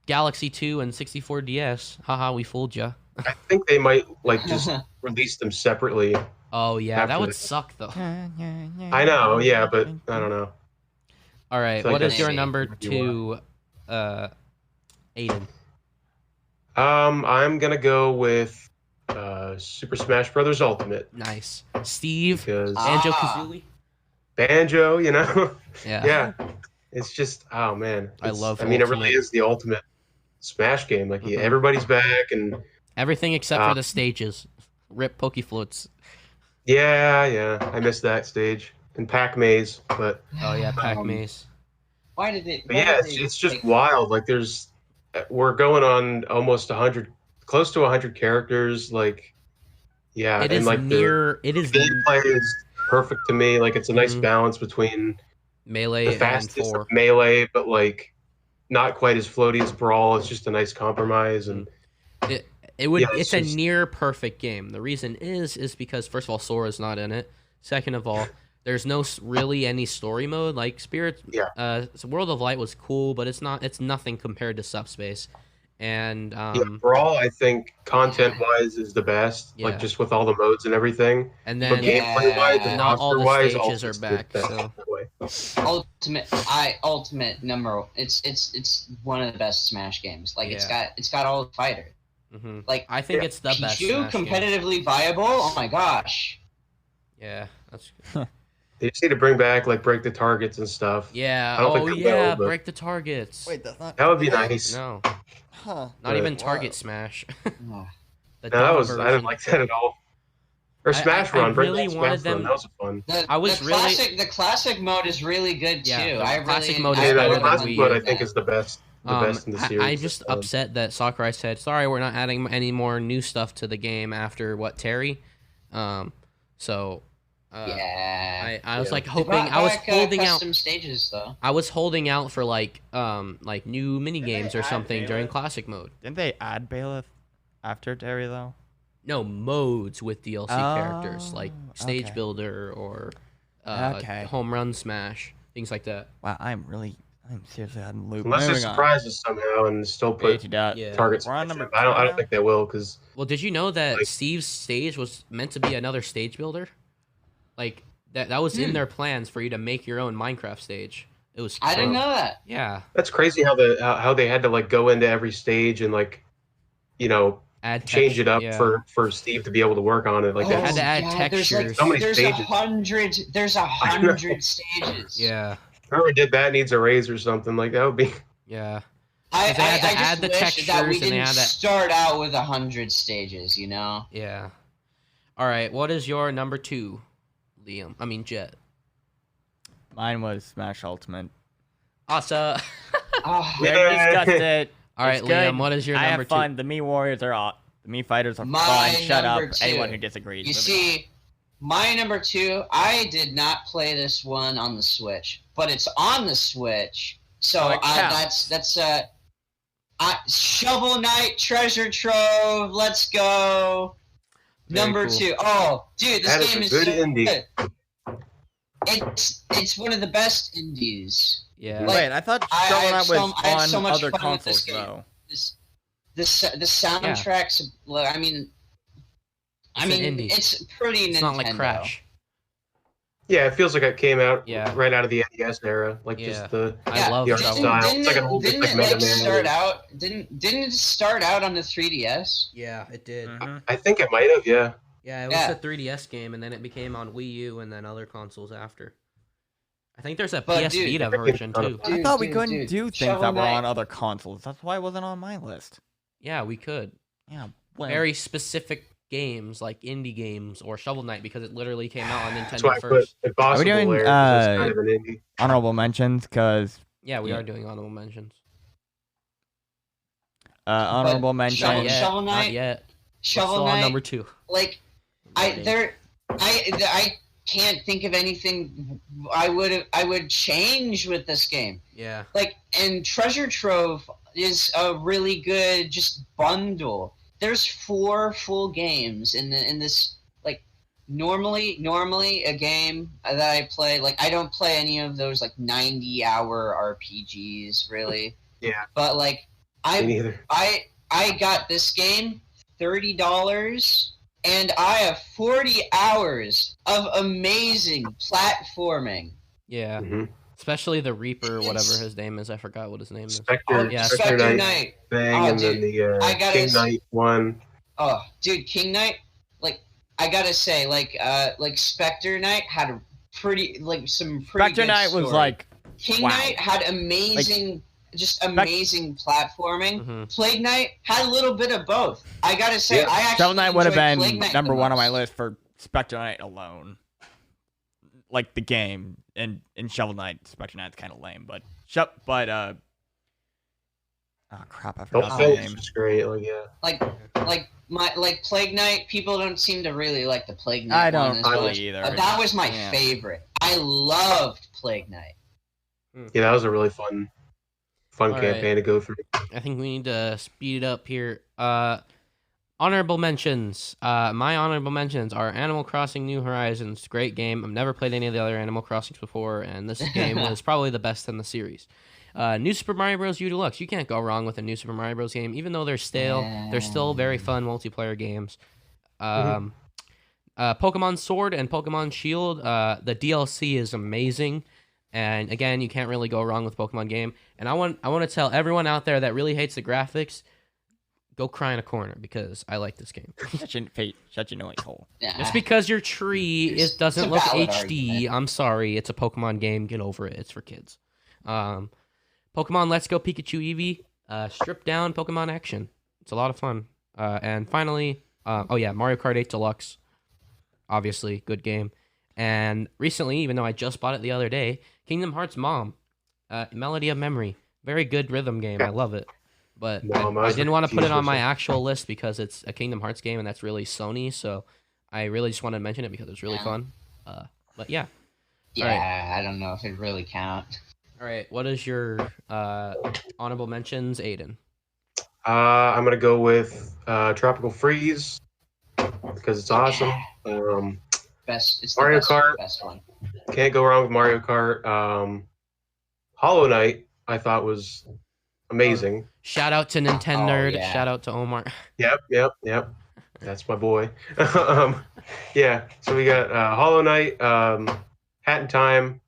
Galaxy 2, and 64 DS. Haha, we fooled ya. I think they might like just release them separately. Oh, yeah, that After would this. suck, though. I know, yeah, but I don't know. All right, So I what is guess your maybe number if you 2, Aiden? I'm gonna go with Super Smash Brothers Ultimate Nice. Steve? because Banjo-Kazooie? Banjo, you know, Yeah. yeah, it's just oh man, I It's- love I mean, it Ultimate. really is the ultimate Smash game. Like Mhm. everybody's back, and Everything except for the stages. Rip Pokefloats. yeah, I missed that stage and Pac Maze, but Oh, yeah, Pac Um, Maze. Why did it? But yeah, it's just wild. Like we're going on almost 100, close to 100 characters. Like, yeah, It and is like it is the gameplay is perfect to me. Like it's a nice Mhm. balance between Melee the and fastest 4. of melee, but like not quite as floaty as Brawl. It's just a nice compromise. And It's a just- near perfect game. The reason is because first of all, Sora's not in it. Second of all, There's no really any story mode like Spirit. Yeah. So World of Light was cool, but it's nothing compared to Subspace. And Brawl, I think content-wise is the best. Yeah. Like just with all the modes and everything. and But then gameplay-wise and not all the roster-wise, stages are Ultimate's the back. best So way. Ultimate number. It's one of the best Smash games. Like Yeah. it's got all the fighters. mhm. Like I think Yeah. it's the best. Pichu Smash game. competitively viable. Oh my gosh. Yeah, that's They just need to bring back like break the targets and stuff. yeah. I don't Oh think they will, yeah, but- break the targets. Wait, that's not. That would be nice. No, Huh. not But- even Target Wow. Smash. Ugh. The No, that dumb was I version. didn't like that at all. Or Smash I Run, bring really back wanted Smash Run. them- That was fun. The, I was the really- classic the classic mode is really good too. Yeah, the I really classic mode is Yeah, better the than classic Wii mode U. I think is the best. The best in the series. I'm just upset that Sakurai said, "Sorry, we're not adding any more new stuff to the game after what Terry." So Yeah. I was Yeah. like They hoping brought I was back, holding out. custom stages though. I was holding out for like new mini Didn't games they or add something during Bailiff? classic mode. Didn't they add Bailiff after Terry though? No modes with DLC characters like Oh, Stage okay. Builder or Okay. Home Run Smash, things like that. Wow, I'm seriously out of the loop. Unless they Moving on. surprise us somehow and still put Yeah. targets. We're on number I don't 10 now? think they will because Well, did you know that Like- Steve's stage was meant to be another stage builder? Like that was in their plans for you to make your own Minecraft stage. It was I didn't know that. Yeah, that's crazy how they had to like go into every stage and like add change it up yeah. for Steve to be able to work on it. Like They that's had to add There's like textures. So many there's stages. 100. There's 100 stages. Yeah, whoever did that needs a raise or something. Like that would be. yeah. I, 'Cause they had to I just add the wish that textures we and they didn't had to- start out with 100 stages. You know. Yeah. All right, what is your number 2, Liam? I mean, Jet. Mine was Smash Ultimate. Awesome. Oh, We already discussed it. All right, It's good. Liam, what is your I number have 2? fun. The Mii Warriors are the Mii Fighters are My fun. Shut up, number 2. anyone who disagrees. you Moving see, my number 2. I did not play this one on the Switch, but it's on the Switch. So Oh, it counts. that's Shovel Knight Treasure Trove. Let's go. Very Number cool. 2. Oh, dude, this That is game a is good so indie. good. It's one of the best indies. Yeah. on. like, Wait, I thought I Shovel have Knight so- was I have so on much other fun with this consoles game. though. The soundtracks. I mean, It's an indie. it's pretty. It's Nintendo. not like Crash. Yeah, it feels like it came out Yeah. right out of the NES era. Like Yeah. just the I love the art Shovel style. Knight. It's like an old didn't like it Mega like Man. start out? Didn't it start out on the 3DS? Yeah, it did. Mhm. I think it might have. Yeah. Yeah, it was Yeah. a 3DS game, and then it became on Wii U and then other consoles after. I think there's a But, PS dude, Vita version too. I thought we Dude, couldn't dude, do things Shovel that were Knight- on other consoles. That's why it wasn't on my list. Yeah, we could. Yeah, well, Very specific games like indie games or Shovel Knight because it literally came out on That's why Nintendo I put first. Impossible doing, Lair 'cause it's kind of an indie. honorable mentions because Yeah, we Yeah. are doing honorable mentions. honorable mention. Not Shovel- yet. Shovel Not Knight- yet. We're Shovel still on Knight. number 2. Like I can't think of anything I would change with this game. Yeah. Like, and Treasure Trove is a really good just bundle. There's 4 full games in this. Like, normally a game that I play, like, I don't play any of those like 90-hour RPGs really. Yeah. But like Me neither. I got this game $30, and I have 40 hours of amazing platforming. Yeah. hmm Especially the Reaper, whatever It's- his name is. I forgot what his name is. Spectre, yeah, Spectre Spectre Knight Knight. thing, Oh, and then dude, the I gotta King s- Knight one. Oh, dude, King Knight. Like, I gotta say, like Spectre Knight had a pretty some pretty. Spectre good Knight was story. like King wow. Knight had amazing, just amazing platforming. hmm Plague Knight had a little bit of both. I gotta say, Yeah. I actually Shovel Knight would have enjoyed Plague been Knight number the 1 on my most. list for Spectre Knight alone. Like the game and in Shovel Knight, Spectre Knight's kind of lame, but oh crap, I The forgot whole the thing name. is just great. Like yeah. Like Plague Knight. People don't seem to really like the Plague Knight. I don't one as really much. either. That was my Yeah. favorite. I loved Plague Knight. Yeah, that was a really fun All campaign right. to go through. I think we need to speed it up here. Honorable mentions. My honorable mentions are Animal Crossing: New Horizons. Great game. I've never played any of the other Animal Crossings before, and this game was probably the best in the series. New Super Mario Bros. U Deluxe. You can't go wrong with a New Super Mario Bros. Game, even though they're stale. They're still very fun multiplayer games. Pokemon Sword and Pokemon Shield. The DLC is amazing, and again, you can't really go wrong with Pokemon game. And I want to tell everyone out there that really hates the graphics, go cry in a corner because I like this game. Shut your noise hole. Yeah. Just because your tree doesn't It's a look valid HD, argument. I'm sorry. It's a Pokemon game. Get over it. It's for kids. Pokemon Let's Go Pikachu Eevee. Stripped down Pokemon action. It's a lot of fun. And finally, Mario Kart 8 Deluxe. Obviously, good game. And recently, even though I just bought it the other day, Kingdom Hearts Mom. Melody of Memory. Very good rhythm game. I love it. But I didn't want to put it on my actual list because it's a Kingdom Hearts game and that's really Sony. So I really just wanted to mention it because it was really fun. But yeah. Yeah, I don't know if it really counts. All right. What is your honorable mentions, Aiden? I'm gonna go with Tropical Freeze because it's awesome. It's Mario the Kart. best one. Can't go wrong with Mario Kart. Hollow Knight I thought was amazing. Shout out to Nintendo Nerd. yeah. Shout out to Omar. Yep. That's my boy. Yeah. So we got Hollow Knight, Hat in Time,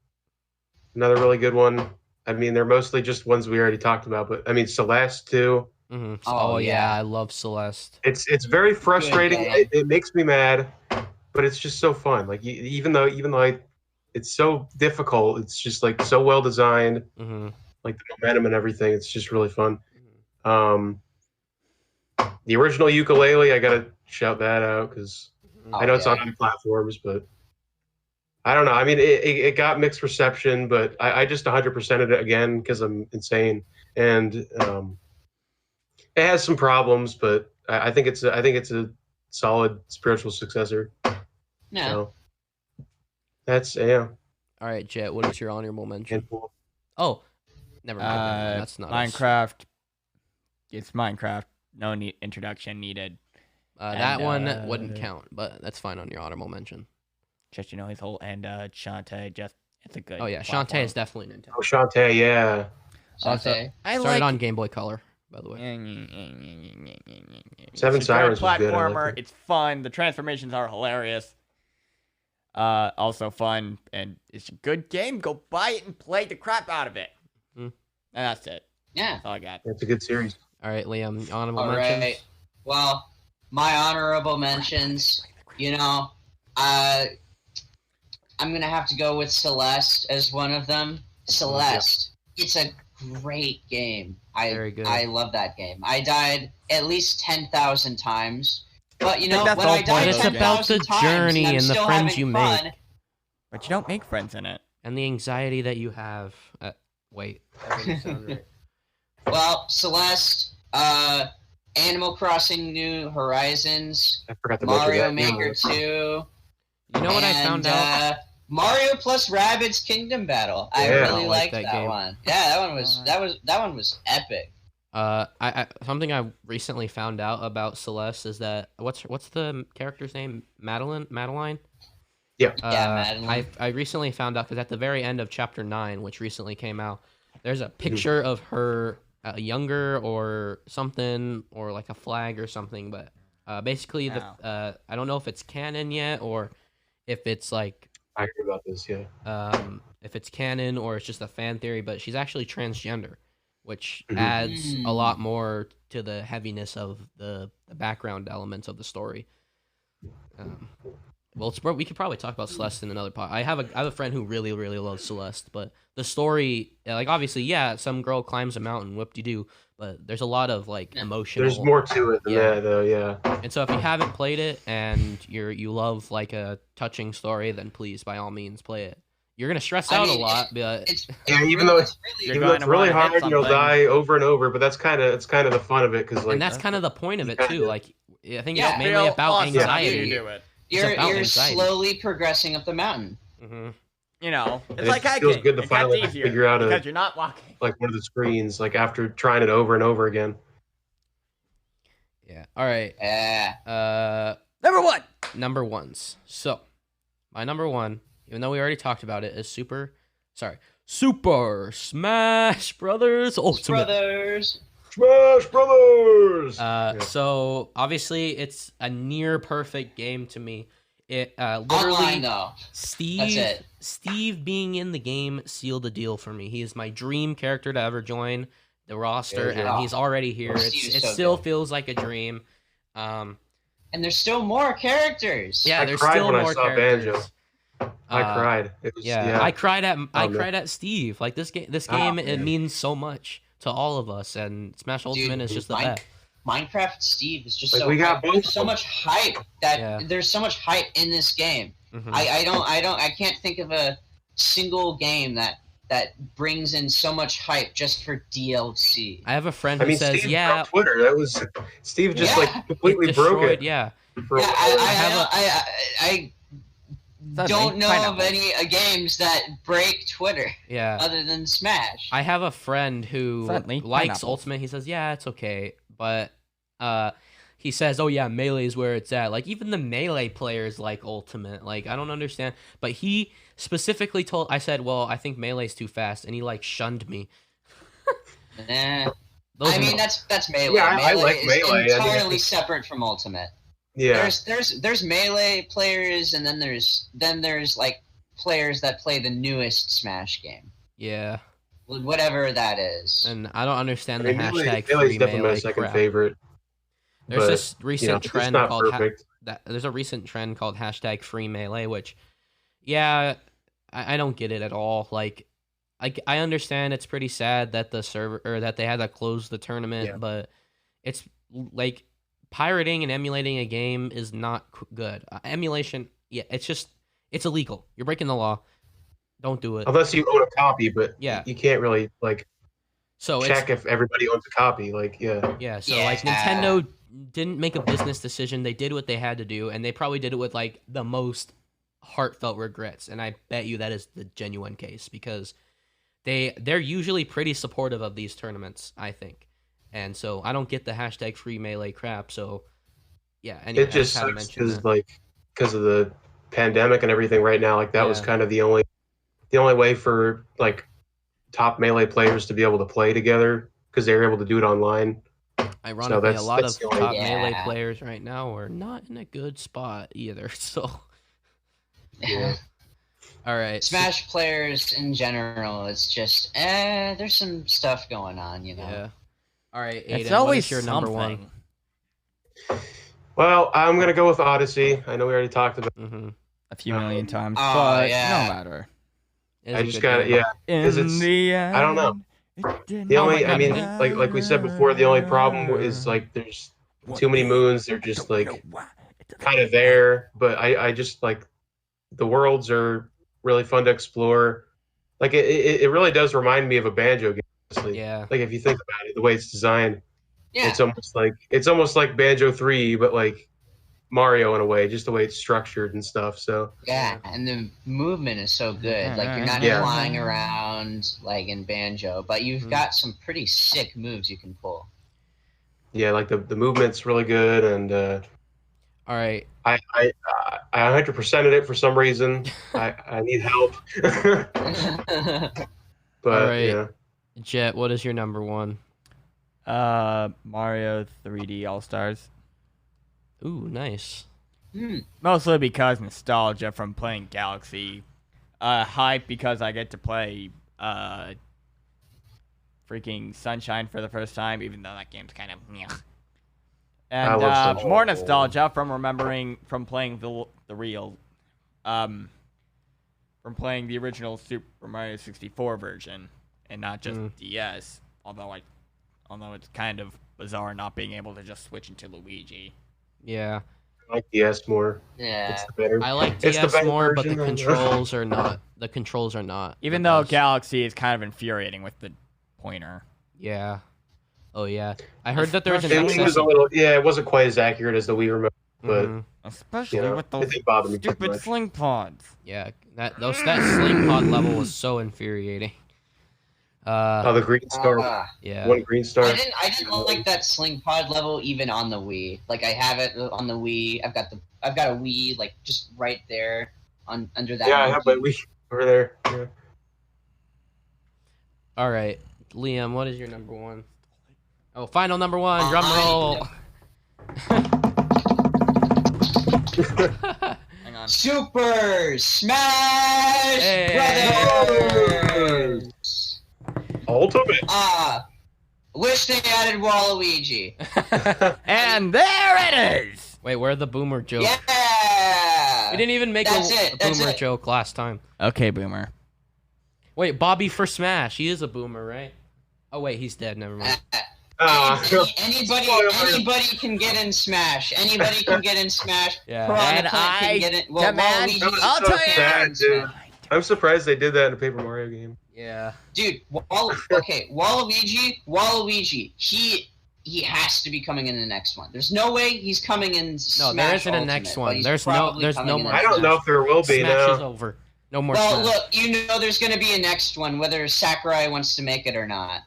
another really good one. I mean, they're mostly just ones we already talked about, but I mean, Celeste too. Mm-hmm. Oh, yeah. I love Celeste. It's very frustrating. game. It makes me mad, but it's just so fun. Like even though it's so difficult, it's just like so well designed. Mm-hmm. Like the momentum and everything. It's just really fun. The original ukulele, I gotta shout that out because I know it's on other platforms, but I don't know. I mean, it got mixed reception, but I just 100%ed it again because I'm insane, and it has some problems, but I think it's a solid spiritual successor. Yeah. So that's yeah. All right, Jet. What is your honorable mention? Handful. Oh, never mind. That's not us. Minecraft. It's Minecraft. No introduction needed. That one wouldn't count, but that's fine on your honorable mention. Just his whole and Shantae. Just it's a good. Oh yeah, platform. Shantae is definitely Nintendo. Oh, Shantae, yeah. Also, Shantae. I Started on Game Boy Color, by the way. Seven It's a good Sirens was good. I liked platformer. it. It's fun. The transformations are hilarious. Also fun, and it's a good game. Go buy it and play the crap out of it. Hmm. And that's it. Yeah. That's all I got. It's a good series. All right, Liam. Honorable All mentions. right. Well, my honorable mentions, I'm going to have to go with Celeste as one of them. Celeste. It's a great game. Very good. I love that game. I died at least 10,000 times. But, when that's the I whole died point. It's about 10,000 the times journey I'm and the still friends having you fun, make. But you don't make friends in it. And the anxiety that you have. Wait. That doesn't sound right. Well, Celeste, Animal Crossing New Horizons, I forgot to Mario mention that. Maker 2. You know what I found out? Mario plus Rabbids Kingdom Battle. I Yeah. really I like liked that that game. one. Yeah, that one was epic. I something I recently found out about Celeste is that what's the character's name? Madeline. Yeah. Madeline. I recently found out because at the very end of Chapter 9, which recently came out, there's a picture of her younger or something, or like a flag or something. But basically, I don't know if it's canon yet or if it's like I heard about this. Yeah. if it's canon or it's just a fan theory. But she's actually transgender, which adds a lot more to the heaviness of the background elements of the story. Well, we could probably talk about Celeste in another part. I have a friend who really, really loves Celeste, but the story, like, obviously, yeah, some girl climbs a mountain, whoop-de-doo, but there's a lot of, like, emotional... There's more to it than that, though, yeah. And so if you haven't played it and you love, like, a touching story, then please, by all means, play it. You're going to stress out a lot, but... Yeah, even though it's really hard and you'll something. die over and over, but that's kind of the fun of it, because, like... And that's kind of the point of it, too. Like, I think Yeah, it's mainly about awesome. anxiety. You do it. You're anxiety. slowly progressing up the mountain. Mm-hmm. You know, it's it like feels hiking. good to It gets finally easier figure out because you're not walking. like one of the screens, like after trying it over and over again. Yeah. All right. Yeah. Number 1. Number ones. So, my number one, even though we already talked about it, is Super Smash Brothers Ultimate. Brothers. Smash Brothers. So obviously it's a near perfect game to me. It Online literally though. Steve That's it. Steve being in the game sealed the deal for me. He is my dream character to ever join the roster, Yeah, and he's already here. Steve is It so still good. feels like a dream. And there's still more characters. Yeah, I there's cried still when I more saw characters. Banjo. I cried. It was, I cried at man. cried at Steve. Like this game it man. means so much to all of us, and Smash Ultimate is just the best. Minecraft Steve is just Like, so we got hype. both There's of so them. much hype that Yeah. there's so much hype in this game. Mhm. I can't think of a single game that brings in so much hype just for DLC. I have a friend who says, Steve "Yeah, broke Twitter. That was Steve just Yeah. like completely it broke destroyed." it. Yeah, For- Yeah, I That's don't me. know Pineapple. of any games that break Twitter yeah. other than Smash. I have a friend who Suddenly, likes pineapples. Ultimate. He says, "Yeah, it's okay," but he says, "Oh yeah, Melee is where it's at." Like even the Melee players like Ultimate. Like I don't understand. But he specifically told. I said, "Well, I think Melee's too fast," and he like shunned me. Those I are- mean that's Melee. Yeah, I like is Melee. I think entirely it's- separate from Ultimate. yeah. There's Melee players, and then there's like players that play the newest Smash game, yeah, whatever that is. and I don't understand the I mean, hashtag Melee's free definitely my Melee second crap. favorite. There's but, this recent it's trend not called perfect. there's a recent trend called hashtag free Melee, which, yeah, I don't get it at all. Like, I understand it's pretty sad that the server or that they had to close the tournament, Yeah. but it's like pirating and emulating a game is not good. Emulation, yeah, it's illegal. You're breaking the law. Don't do it. Unless you own a copy, but Yeah. you can't really like So check if everybody owns a copy. Like, yeah. Yeah, so Yeah. like Nintendo didn't make a business decision. They did what they had to do, and they probably did it with like the most heartfelt regrets. And I bet you that is the genuine case because they're usually pretty supportive of these tournaments, I think. And so I don't get the hashtag free Melee crap. So yeah, anyway, It just I had to sucks mention because of the pandemic and everything right now. Like that was Yeah. kind of the only way for like top Melee players to be able to play together because they were able to do it online. Ironically, that's- a lot that's of the only- top Yeah. Melee players right now are not in a good spot either. So Yeah. all right, Smash players in general, it's just there's some stuff going on, you know. Yeah. All right, Aiden, It's what always is your number one? something. Well, I'm gonna go with Odyssey. I know we already talked about. Mm-hmm. A few million times, Oh, but yeah. no matter. I just got yeah. In 'Cause it's- the end, I don't know. it didn't The only, God, I mean, man. like we said before, the only problem is like there's too many moons. They're just like kind of there, but I just like the worlds are really fun to explore. Like it really does remind me of a Banjo game. Honestly. Yeah. Like if you think about it, the way it's designed, Yeah. it's almost like Banjo 3, but like Mario in a way, just the way it's structured and stuff. So Yeah, and the movement is so good. Like you're not Yeah. flying around like in Banjo, but you've Mhm. got some pretty sick moves you can pull. yeah, like the movement's really good, and All right. I 100%ed it for some reason. I need help, but All right. yeah. Jet, what is your number one? Mario 3D All Stars. Ooh, nice. Mostly because nostalgia from playing Galaxy. Hype because I get to play freaking Sunshine for the first time, even though that game's kind of meh. I And love Sunshine. more nostalgia from playing the real, from playing the original Super Mario 64 version and not just DS. Although it's kind of bizarre not being able to just switch into Luigi. Yeah. I like DS more. Yeah. It's the better. I like It's the DS better more, but the version of- controls are not. The controls are not. Even the though best. Galaxy is kind of infuriating with the pointer. Yeah. Oh yeah. I heard that there was an It was excess. a little, yeah, it wasn't quite as accurate as the Wii remote, but Mhm. Especially you know, with it those didn't bother me too stupid much. sling pods. Yeah, that sling pod level was so infuriating. Oh, the green star. Yeah. One green star. I didn't like that sling pod level even on the Wii. Like I have it on the Wii. I've got a Wii like just right there under that. Yeah, I have my Wii over there. Yeah. All right, Liam, what is your number one? Oh, final number one. Drum roll. Hang on. Super Smash Brothers. Ultimate. Wish they added Waluigi. And there it is. Wait, where are the boomer jokes? Yeah. We didn't even make a boomer joke last time. Okay, boomer. Wait, Bobby for Smash. He is a boomer, right? Oh wait, he's dead. Never mind. Anybody can get in Smash. Anybody can get in Smash. Yeah. And I demand I'll tell you. Dude. I'm surprised they did that in a Paper Mario game. Yeah. Dude, Waluigi, he has to be coming in the next one. There's no way he's coming in Smash No, there isn't a Ultimate, next one. there's no more. I don't know if there will be Smash now. is over. No more Well, Smash. look, you know there's going to be a next one, whether Sakurai wants to make it or not.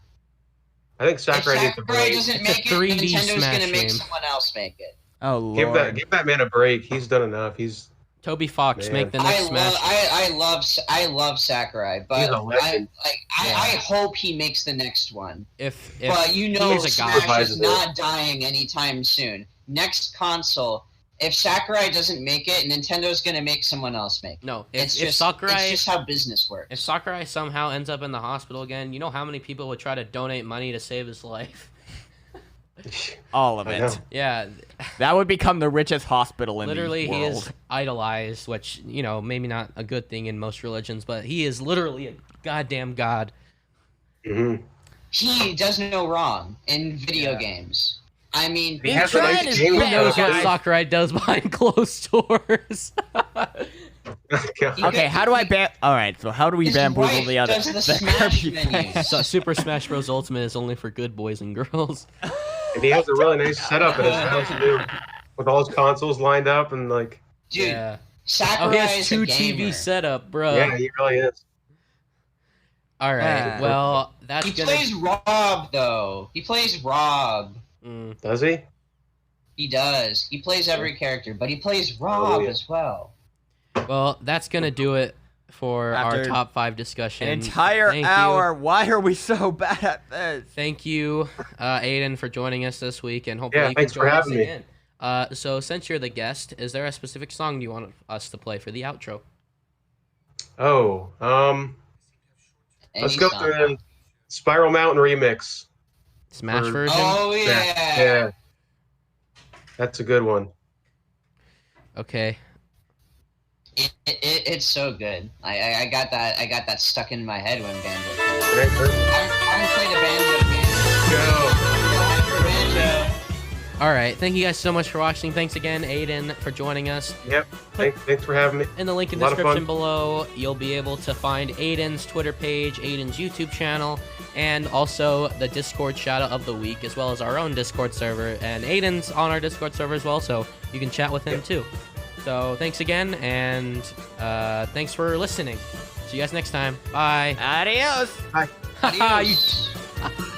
I think Sakurai needs a If Sakurai break. doesn't It's a make it, 3D Nintendo's Smash going to make game. someone else make it. Oh lord. Give that man a break. He's done enough. He's Toby Fox, Man. make the next Smash. I love Sakurai, He's but a legend. I hope he makes the next one. If But you know he's a god. Smash is not dying anytime soon. Next console, if Sakurai doesn't make it, Nintendo's gonna make someone else make it. No, It's if Sakurai, it's just how business works. if Sakurai somehow ends up in the hospital again, you know how many people would try to donate money to save his life? All of I know. it. Yeah, That would become the richest hospital in literally the world. he is idolized, which, you know, maybe not a good thing in most religions, but he is literally a goddamn god. Mhm. He does no wrong in video games. I mean, He has a trying nice his game. Who best. knows what guys. Sakurai does behind closed doors? Okay, how do I ban? All right, so how do we his bamboozle wife the other? does the Smash Kirby menus. thing? So Super Smash Bros. Ultimate is only for good boys and girls. And he has a really nice setup at his house too, with all his consoles lined up and like. Dude, Yeah. Sakurai Oh, he has is two a gamer. TV setup, bro. Yeah, he really is. All right. Yeah. Well, that's He gonna. plays Rob though. He plays Rob. Mm, Does he? He does. He plays every character, but he plays Rob Hallelujah. as well. well, that's gonna do it for our After top 5 discussion. An entire Thank hour. Why are we so bad at this? Thank you, Aiden, for joining us this week, and hopefully Yeah, you can thanks for join us having me. again. So since you're the guest, is there a specific song you want us to play for the outro? Oh, let's Any go song. through the Spiral Mountain remix. Smash For- version? Oh yeah. Yeah, that's a good one. Okay. It's so good. I got that stuck in my head when banjo. Right, perfect. I haven't played a banjo game. Banjo. All right. Thank you guys so much for watching. Thanks again, Aiden, for joining us. Yep. Thanks for having me. In the link in A the lot of description fun. below, you'll be able to find Aiden's Twitter page, Aiden's YouTube channel, and also the Discord shout-out of the week, as well as our own Discord server. And Aiden's on our Discord server as well, so you can chat with him too. So thanks again, and thanks for listening. See you guys next time. Bye. Adios. Bye. Haha, you Adios.